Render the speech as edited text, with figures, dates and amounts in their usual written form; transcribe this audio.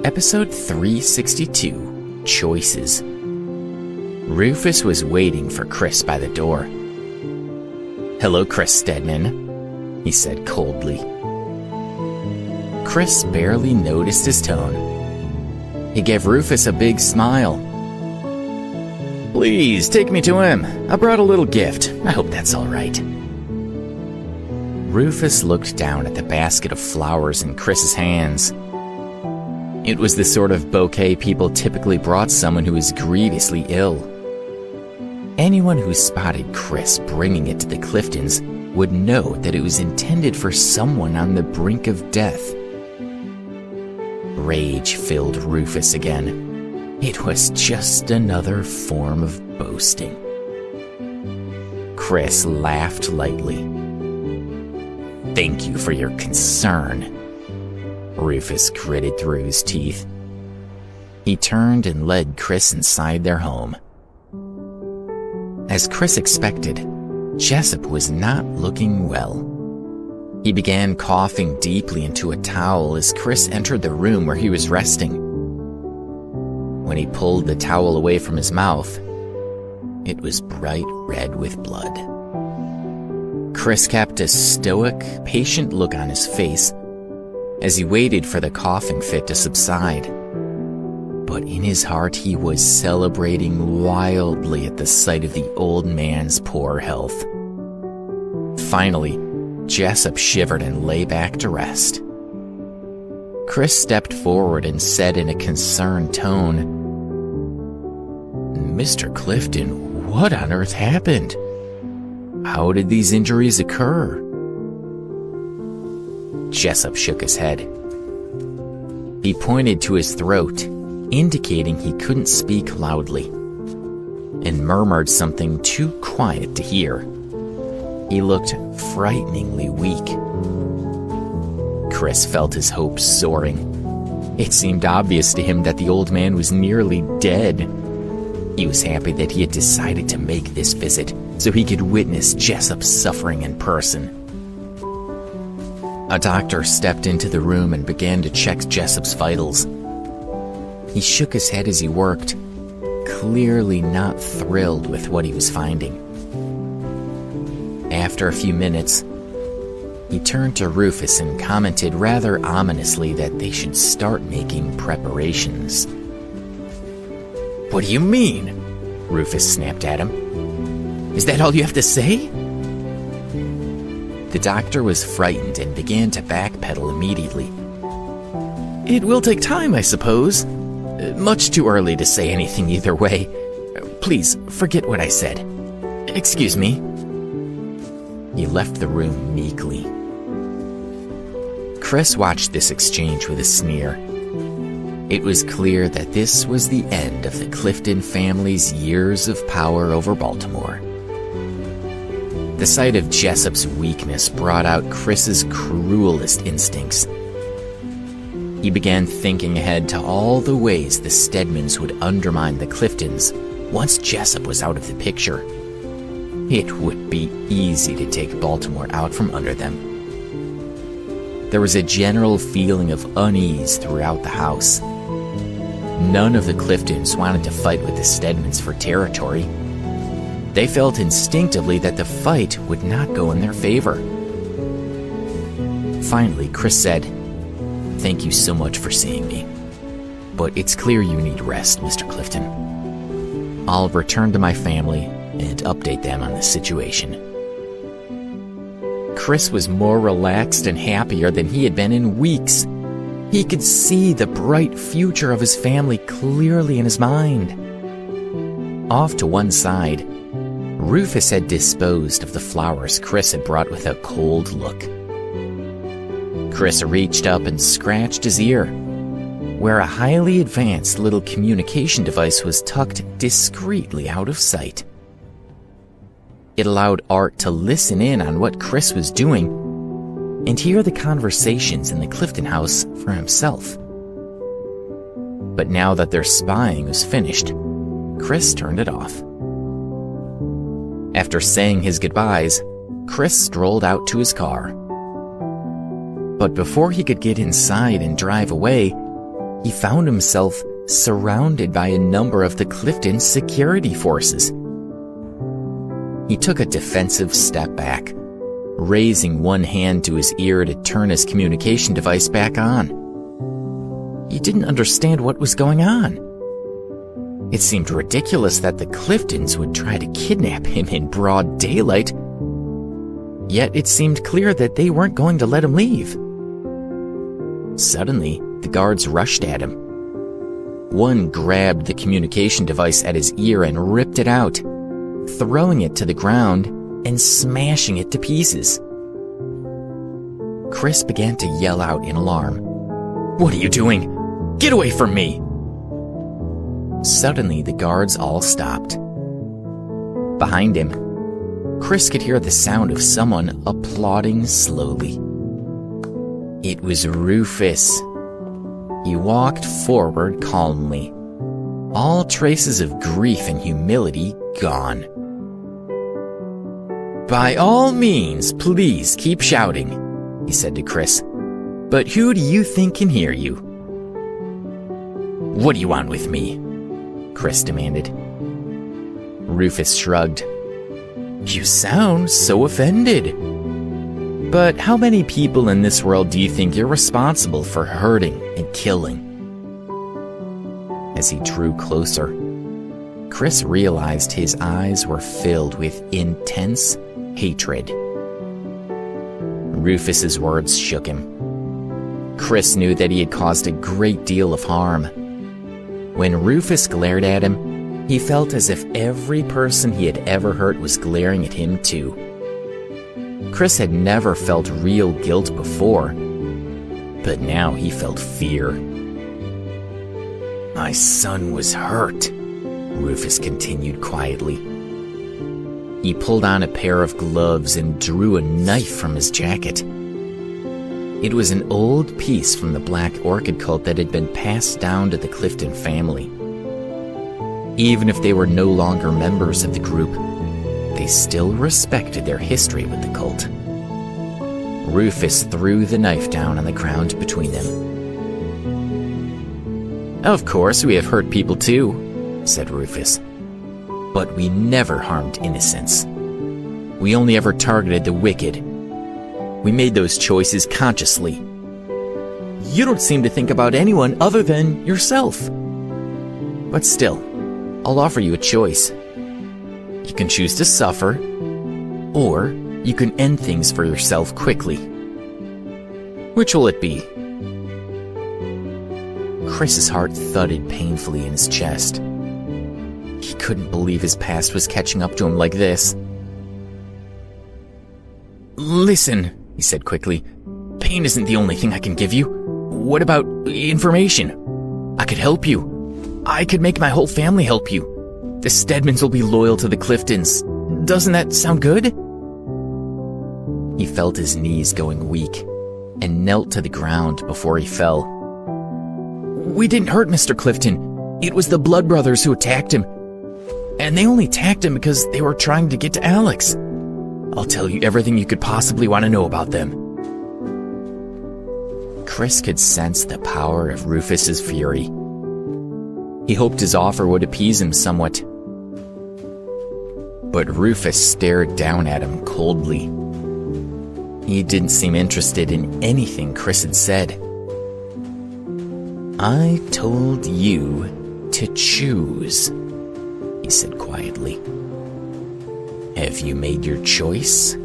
Episode 362, Choices. Rufus was waiting for Chris by the door. "Hello, Chris Stedman," he said coldly. Chris barely noticed his tone. He gave Rufus a big smile. "Please, take me to him. I brought a little gift. I hope that's all right." Rufus looked down at the basket of flowers in Chris's hands. It was the sort of bouquet people typically brought someone who was grievously ill. Anyone who spotted Chris bringing it to the Cliftons would know that it was intended for someone on the brink of death. Rage filled Rufus again. It was just another form of boasting. Chris laughed lightly. "Thank you for your concern." Rufus gritted through his teeth. He turned and led Chris inside their home. As Chris expected, Jessup was not looking well. He began coughing deeply into a towel as Chris entered the room where he was resting. When he pulled the towel away from his mouth, it was bright red with blood. Chris kept a stoic, patient look on his face as he waited for the coughing fit to subside. But in his heart, he was celebrating wildly at the sight of the old man's poor health. Finally, Jessup shivered and lay back to rest. Chris stepped forward and said in a concerned tone, "Mr. Clifton, what on earth happened? How did these injuries occur?" Jessup shook his head. He pointed to his throat, indicating he couldn't speak loudly, and murmured something too quiet to hear. He looked frighteningly weak. Chris felt his hopes soaring. It seemed obvious to him that the old man was nearly dead. He was happy that he had decided to make this visit so he could witness Jessup's suffering in person. A doctor stepped into the room and began to check Jessup's vitals. He shook his head as he worked, clearly not thrilled with what he was finding. After a few minutes, he turned to Rufus and commented rather ominously that they should start making preparations. "What do you mean?" Rufus snapped at him. "Is that all you have to say?" The doctor was frightened and began to backpedal immediately. "It will take time, I suppose. Much too early to say anything either way. Please, forget what I said. Excuse me." He left the room meekly. Chris watched this exchange with a sneer. It was clear that this was the end of the Clifton family's years of power over Baltimore. The sight of Jessup's weakness brought out Chris's cruelest instincts. He began thinking ahead to all the ways the Stedmans would undermine the Cliftons once Jessup was out of the picture. It would be easy to take Baltimore out from under them. There was a general feeling of unease throughout the house. None of the Cliftons wanted to fight with the Stedmans for territory. They felt instinctively that the fight would not go in their favor. Finally, Chris said, "Thank you so much for seeing me. But it's clear you need rest, Mr. Clifton. I'll return to my family and update them on the situation." Chris was more relaxed and happier than he had been in weeks. He could see the bright future of his family clearly in his mind. Off to one side, Rufus had disposed of the flowers Chris had brought with a cold look. Chris reached up and scratched his ear, where a highly advanced little communication device was tucked discreetly out of sight. It allowed Art to listen in on what Chris was doing and hear the conversations in the Clifton house for himself. But now that their spying was finished, Chris turned it off. After saying his goodbyes, Chris strolled out to his car. But before he could get inside and drive away, he found himself surrounded by a number of the Clifton security forces. He took a defensive step back, raising one hand to his ear to turn his communication device back on. He didn't understand what was going on. It seemed ridiculous that the Cliftons would try to kidnap him in broad daylight, yet it seemed clear that they weren't going to let him leave. Suddenly, the guards rushed at him. One grabbed the communication device at his ear and ripped it out, throwing it to the ground and smashing it to pieces. Chris began to yell out in alarm. "What are you doing? Get away from me!" Suddenly, the guards all stopped. Behind him, Chris could hear the sound of someone applauding slowly. It was Rufus. He walked forward calmly, all traces of grief and humility gone. "By all means, please keep shouting," he said to Chris. "But who do you think can hear you?" "What do you want with me?" Chris demanded. Rufus shrugged. "You sound so offended. But how many people in this world do you think you're responsible for hurting and killing?" As he drew closer, Chris realized his eyes were filled with intense hatred. Rufus's words shook him. Chris knew that he had caused a great deal of harm. When Rufus glared at him, he felt as if every person he had ever hurt was glaring at him too. Chris had never felt real guilt before, but now he felt fear. "My son was hurt," Rufus continued quietly. He pulled on a pair of gloves and drew a knife from his jacket. It was an old piece from the Black Orchid cult that had been passed down to the Clifton family. Even if they were no longer members of the group, they still respected their history with the cult. Rufus threw the knife down on the ground between them. "Of course, we have hurt people too," said Rufus. "But we never harmed innocents. We only ever targeted the wicked. We made those choices consciously. You don't seem to think about anyone other than yourself. But still, I'll offer you a choice. You can choose to suffer, or you can end things for yourself quickly. Which will it be?" Chris's heart thudded painfully in his chest. He couldn't believe his past was catching up to him like this. "Listen," he said quickly, "pain isn't the only thing I can give you. What about information? I could help you. I could make my whole family help you. The Stedmans will be loyal to the Cliftons. Doesn't that sound good?" He felt his knees going weak and knelt to the ground before he fell. "We didn't hurt Mr. Clifton. It was the Blood Brothers who attacked him. And they only attacked him because they were trying to get to Alex. I'll tell you everything you could possibly want to know about them." Chris could sense the power of Rufus's fury. He hoped his offer would appease him somewhat. But Rufus stared down at him coldly. He didn't seem interested in anything Chris had said. "I told you to choose," he said quietly. "Have you made your choice?"